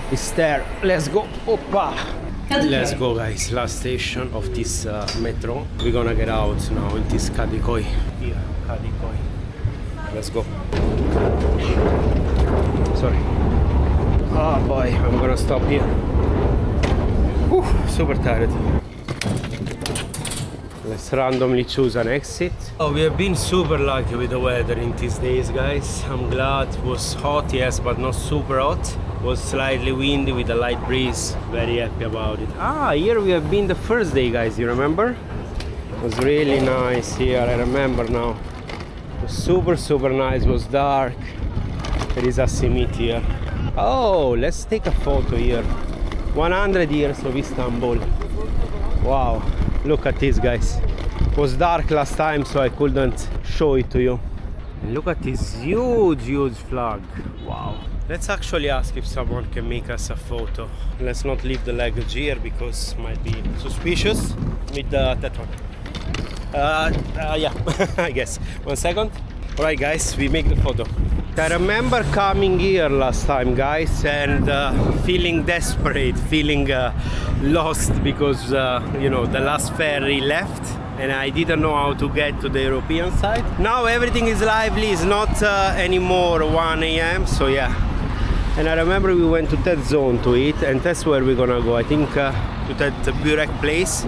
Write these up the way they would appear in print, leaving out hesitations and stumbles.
It's there. Let's go. Opa. Let's go, guys. Last station of this metro. We're gonna get out now in this Kadıköy. Here, Kadıköy. Let's go. Sorry. Oh boy, I'm gonna stop here. Whew, super tired. Let's randomly choose an exit. Oh, we have been super lucky with the weather in these days, guys. I'm glad. It was hot, yes, but not super hot. It was slightly windy with a light breeze. Very happy about it. Ah, here we have been the first day, guys. You remember? It was really nice here. I remember now. It was super nice. It was dark. There is a cement here. Oh, let's take a photo here. 100 years of Istanbul. Wow. Look at this, guys. It was dark last time, so I couldn't show it to you. And look at this huge flag. Wow. Let's actually ask if someone can make us a photo. Let's not leave the luggage here because it might be suspicious with that one. Yeah, I guess. 1 second. Alright, guys, we make the photo. I remember coming here last time, guys, and feeling desperate, feeling lost because you know, the last ferry left and I didn't know how to get to the European side. Now everything is lively. It's not anymore 1 a.m. so yeah. And I remember we went to that zone to eat, and that's where we're gonna go. I think to that Börek place.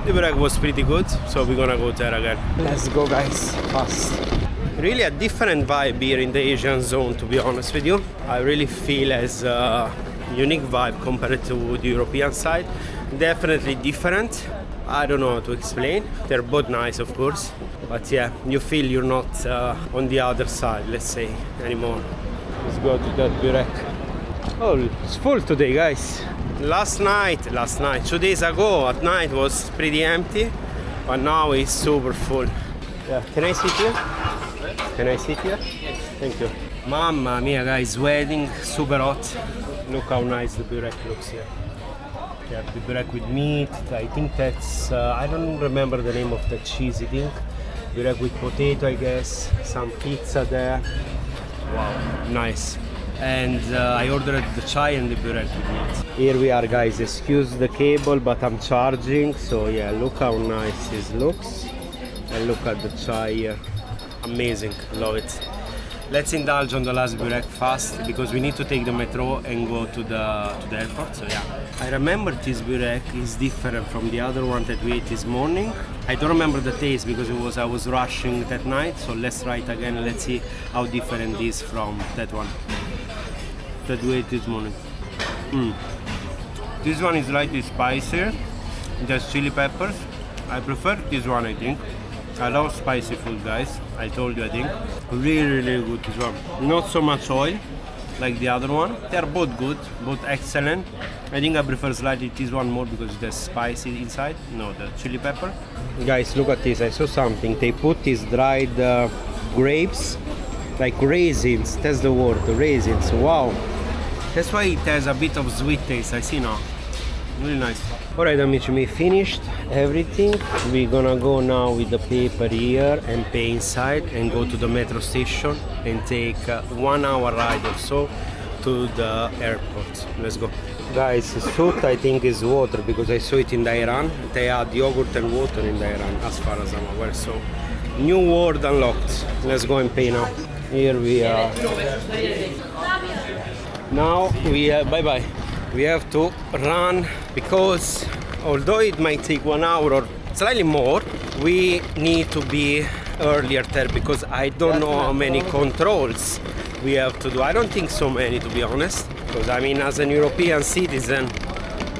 The Börek was pretty good, so we're gonna go there again. Let's go, guys, fast. Really a different vibe here in the Asian zone, to be honest with you. I really feel as a unique vibe compared to the European side. Definitely different. I don't know how to explain. They're both nice, of course, but yeah, you feel you're not on the other side, let's say, anymore. Let's go to that Börek. Oh, it's full today, guys. Last night, 2 days ago at night was pretty empty, but now it's super full. Yeah, can I sit here? Can I sit here? Yes. Thank you. Mamma mia, guys, wedding, super hot. Look how nice the Börek looks here. You have the Börek with meat. I think that's, I don't remember the name of the cheesy thing. Börek with potato, I guess. Some pizza there. Wow, nice. And I ordered the chai and the Börek with meat. Here we are, guys. Excuse the cable, but I'm charging. So yeah, look how nice this looks. And look at the chai here. Amazing, love it. Let's indulge on the last Börek fast because we need to take the metro and go to the airport. So yeah, I remember this Börek is different from the other one that we ate this morning. I don't remember the taste because I was rushing that night. So let's try it again. Let's see how different it is from that one that we ate this morning. This one is slightly spicier. It has chili peppers. I prefer this one, I think. I love spicy food, guys. I told you, I think. Really good this one. Not so much oil like the other one. They're both good, both excellent. I think I prefer slightly this one more because there's spicy inside. No, the chili pepper. Guys, look at this. I saw something. They put these dried grapes, like raisins. That's the word, the raisins. Wow. That's why it has a bit of sweet taste. I see now. Really nice. Alright, amici, we finished everything. We're gonna go now with the paper here and pay inside and go to the metro station and take 1 hour ride or so to the airport. Let's go. Guys, soup I think is water because I saw it in Iran. They had yogurt and water in Iran as far as I'm aware. So, new world unlocked. Let's go and pay now. Here we are. Now we bye-bye. We have to run because although it might take 1 hour or slightly more, we need to be earlier there because I don't know how many controls we have to do. I don't think so many, to be honest, because I mean, as an European citizen,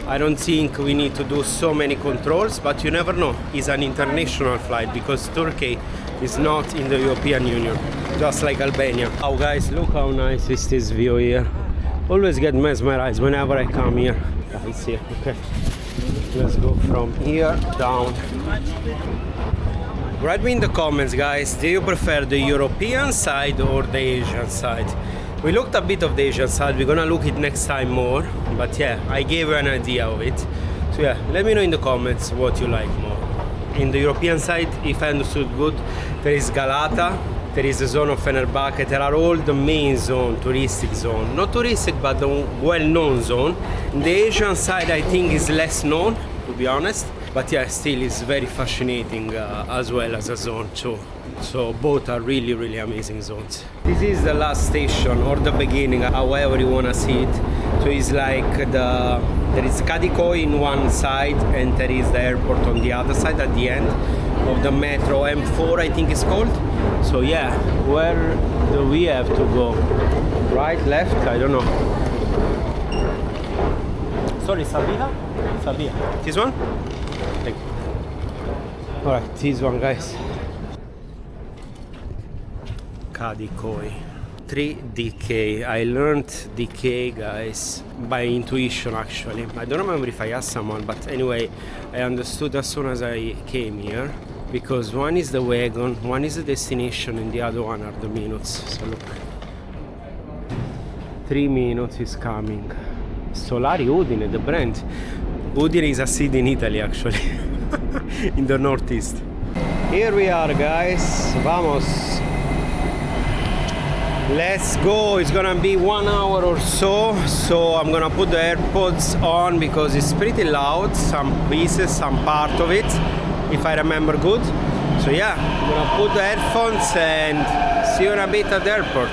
I don't think we need to do so many controls, but you never know. It's an international flight because Turkey is not in the European Union, just like Albania. Oh guys, look how nice is this view here. Always get mesmerized whenever I come here. It's here, okay. Let's go from here down. Write me in the comments, guys, do you prefer the European side or the Asian side? We looked a bit of the Asian side, we're gonna look it next time more, but yeah, I gave you an idea of it. So yeah, let me know in the comments what you like more. In the European side, if I understood good, there is Galata, there is the zone of Fenerbahce. There are all the main zone, touristic zone. Not touristic, but the well-known zone. The Asian side, I think, is less known, to be honest. But yeah, still is very fascinating as well as a zone too. So both are really, really amazing zones. This is the last station or the beginning, however you wanna see it. So it's like there is Kadıköy in one side and there is the airport on the other side at the end of the metro M4, I think it's called. So yeah, where do we have to go? Right, left? I don't know. Sorry, Sabiha? Sabiha. This one? Thank you. Alright, this one, guys. Kadıköy. 3DK. I learned DK, guys, by intuition actually. I don't remember if I asked someone, but anyway, I understood as soon as I came here. Because one is the wagon, one is the destination, and the other one are the minutes. So look. 3 minutes is coming. Solari Udine, the brand. Udine is a city in Italy actually. In the northeast. Here we are, guys. Vamos. Let's go. It's gonna be 1 hour or so. So I'm gonna put the AirPods on because it's pretty loud. Some pieces, some part of it, if I remember good. So yeah, I'm gonna put the headphones and see you in a bit at the airport.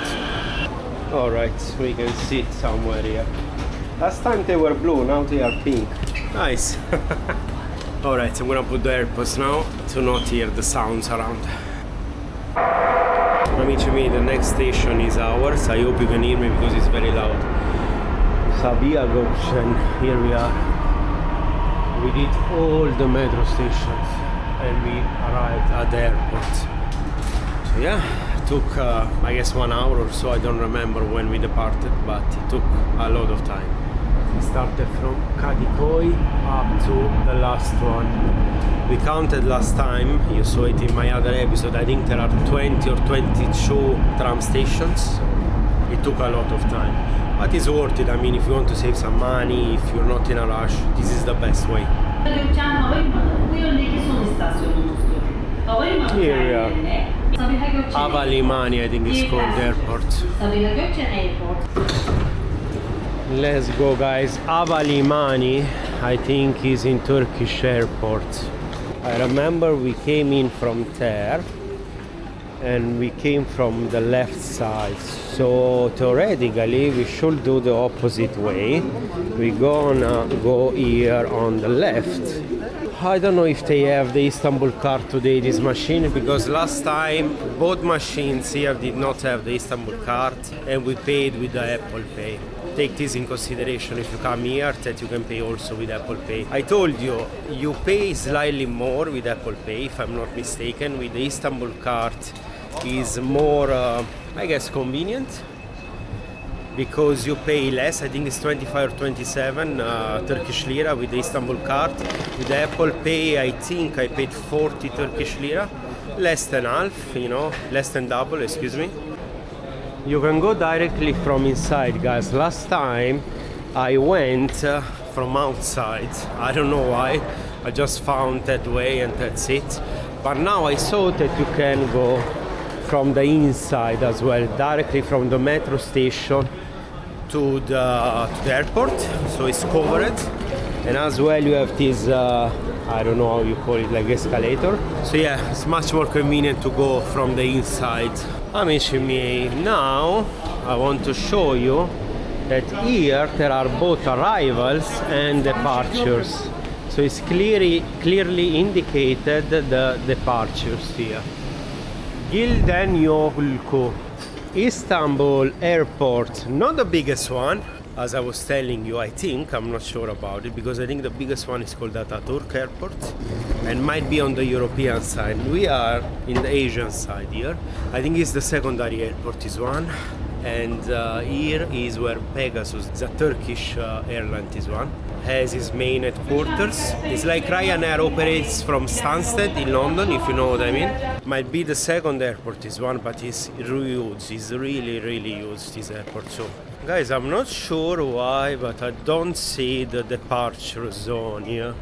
Alright, we can sit somewhere here. Last time they were blue, now they are pink. Nice. Alright, I'm gonna put the AirPods now to not hear the sounds around. Amici miei, the next station is ours. I hope you can hear me because it's very loud. Sabiha Gökçen, here we are. We did all the metro stations and we arrived at the airport. So yeah, it took I guess 1 hour or so. I don't remember when we departed, but it took a lot of time. We started from Kadıköy up to the last one. We counted last time, you saw it in my other episode, I think there are 20 or 22 tram stations. It took a lot of time, but it's worth it. I mean, if you want to save some money, if you're not in a rush, this is the best way. Here we are. Havalimanı, I think it's called the airport. Sabiha Gökçen Airport. Let's go, guys. Havalimanı, I think, is in Turkish airport. I remember we came in from there and we came from the left side, so theoretically we should do the opposite way. We're gonna go here on the left. I don't know if they have the Istanbul card today, this machine, because last time both machines here did not have the Istanbul card and we paid with the Apple Pay. Take this in consideration if you come here, that you can pay also with Apple Pay. I told you, you pay slightly more with Apple Pay, if I'm not mistaken. With the Istanbul card is more, I guess, convenient, because you pay less. I think it's 25 or 27 Turkish lira with the Istanbul card. With the Apple Pay, I think I paid 40 Turkish lira, less than half, you know, less than double, excuse me. You can go directly from inside, guys. Last time I went from outside. I don't know why. I just found that way and that's it. But now I saw that you can go from the inside as well, directly from the metro station to the airport. So it's covered. And as well you have this, I don't know how you call it, like escalator. So yeah, it's much more convenient to go from the inside. Amici miei, now I want to show you that here there are both arrivals and departures. So it's clearly indicated the departures here. Gildenyolku, Istanbul Airport, not the biggest one, as I was telling you. I think, I'm not sure about it, because I think the biggest one is called Atatürk Airport and might be on the European side. We are in the Asian side here. I think it's the secondary airport is one, and here is where Pegasus, the Turkish airline, is one, has its main headquarters. It's like Ryanair operates from Stansted in London, if you know what I mean. Might be the second airport is one, but it's huge. It's really huge, this airport. So guys, I'm not sure why, but I don't see the departure zone here.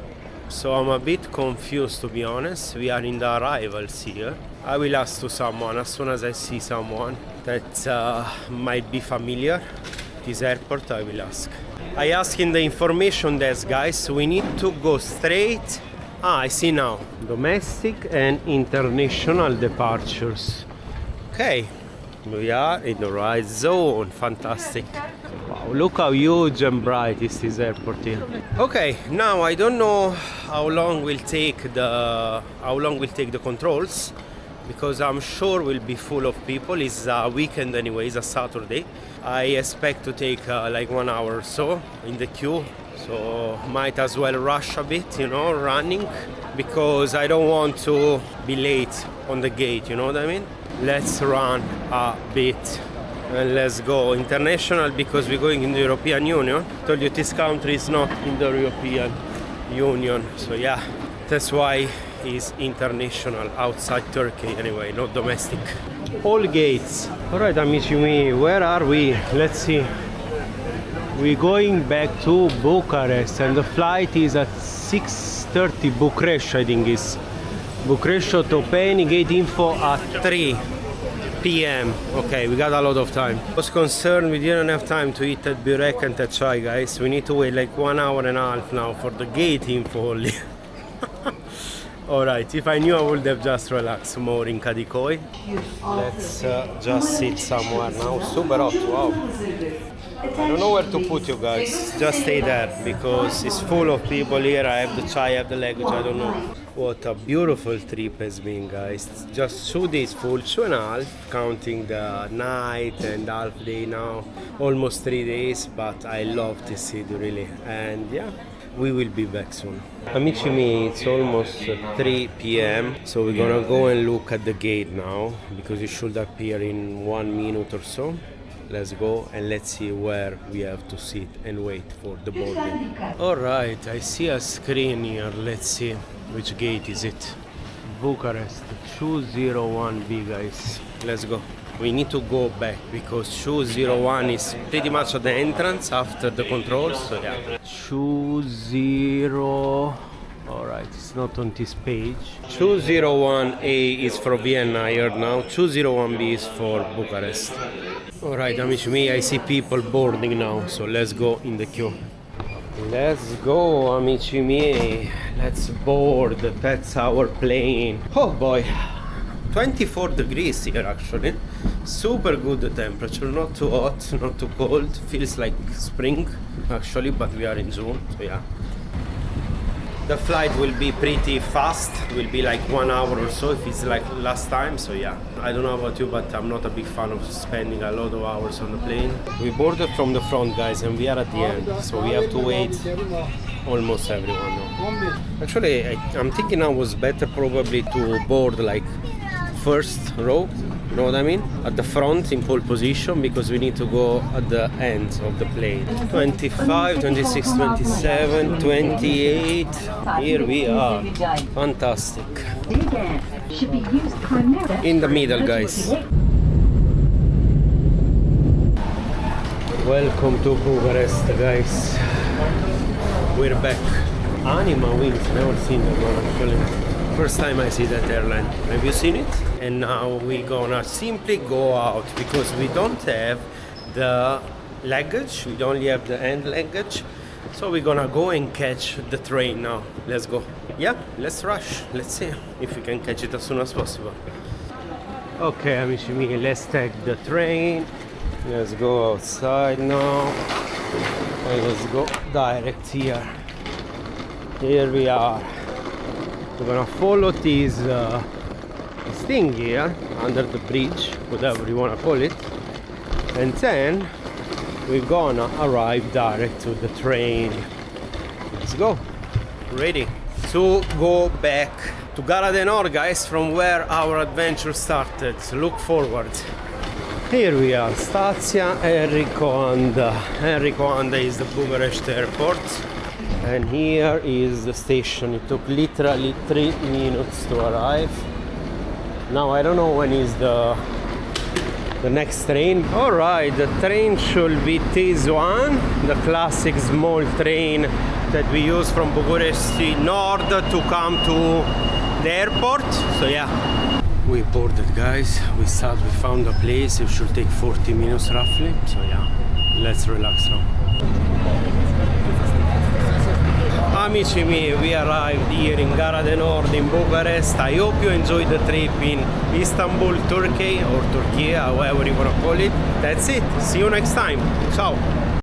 So I'm a bit confused, to be honest. We are in the arrivals here. I will ask to someone as soon as I see someone that might be familiar. This airport, I will ask. I ask in the information desk, guys. We need to go straight. I see now. Domestic and international departures. Okay, we are in the right zone. Fantastic. Wow, look how huge and bright is this airport here. Okay, now I don't know how long will take the controls, because I'm sure will be full of people. It's a weekend anyway, it's a Saturday. I expect to take like 1 hour or so in the queue, so might as well rush a bit, you know, running, because I don't want to be late on the gate, you know what I mean? Let's run a bit and let's go. International because we're going in the European Union. I told you this country is not in the European Union, so yeah, that's why it's international, outside Turkey anyway, not domestic. All gates. Alright, amici miei, where are we? Let's see. We're going back to Bucharest and the flight is at 6:30 Bucharest, I think is. Bucharest Otopeni, gate info at 3 p.m. Okay, we got a lot of time. I was concerned we didn't have time to eat at Börek and at chai, guys. We need to wait like 1 hour and a half now for the gate info only. Alright, if I knew I would have just relaxed more in Kadıköy. Let's just sit somewhere now. Super hot, wow. I don't know where to put you guys. Just stay there because it's full of people here. I have the chai, I have the luggage, I don't know. What a beautiful trip has been, guys. Just 2 days full, 2.5, counting the night and half day now. Almost 3 days, but I love this city really. And yeah, we will be back soon. Amici miei, it's almost 3 p.m. So we're gonna go and look at the gate now, because it should appear in 1 minute or so. Let's go and let's see where we have to sit and wait for the boarding. Alright, I see a screen here. Let's see which gate is it. Bucharest 201B, guys. Let's go. We need to go back because 201 is pretty much at the entrance after the controls, so yeah. 20... Alright, it's not on this page. 201A is for Vienna, I heard now. 201B is for Bucharest. Alright, amici miei, I see people boarding now, so let's go in the queue. Let's go, amici miei. Let's board. That's our plane. Oh boy. 24 degrees here actually. Super good temperature, not too hot, not too cold. Feels like spring actually, but we are in June, so yeah. The flight will be pretty fast, will be like 1 hour or so if it's like last time, so yeah. I don't know about you, but I'm not a big fan of spending a lot of hours on the plane. We boarded from the front, guys, and we are at the end, so we have to wait almost everyone now. Actually, I'm thinking I was better probably to board like first row, you know what I mean? At the front in pole position, because we need to go at the end of the plane. 25, 26, 27, 28. Here we are. Fantastic. In the middle, guys. Welcome to Bucharest, guys. We're back. Anima Wings, never seen them actually. First time I see that airline. Have you seen it? And now we're gonna simply go out because we don't have the luggage. We only have the hand luggage. So we're gonna go and catch the train now. Let's go. Yeah, let's rush. Let's see if we can catch it as soon as possible. Okay, amici miei, let's take the train. Let's go outside now. And let's go direct here. Here we are. We're gonna follow this thing here under the bridge, whatever you wanna call it, and then we're gonna arrive direct to the train. Let's go. Ready to go back to Gara del Nord, guys, from where our adventure started. Look forward. Here we are, Stacja Enrico Anda. Enrico Anda is the Bucharest airport. And here is the station. It took literally 3 minutes to arrive. Now I don't know when is the next train. Alright, the train should be this one, the classic small train that we use from Bucharest North to come to the airport. So yeah, We boarded, guys. We found a place. It should take 40 minutes roughly. So yeah, let's relax now. Amici miei, we arrived here in Gara del Nord in Bucharest. I hope you enjoyed the trip in Istanbul, Turkey, or Turkey, however you want to call it. That's it. See you next time. Ciao.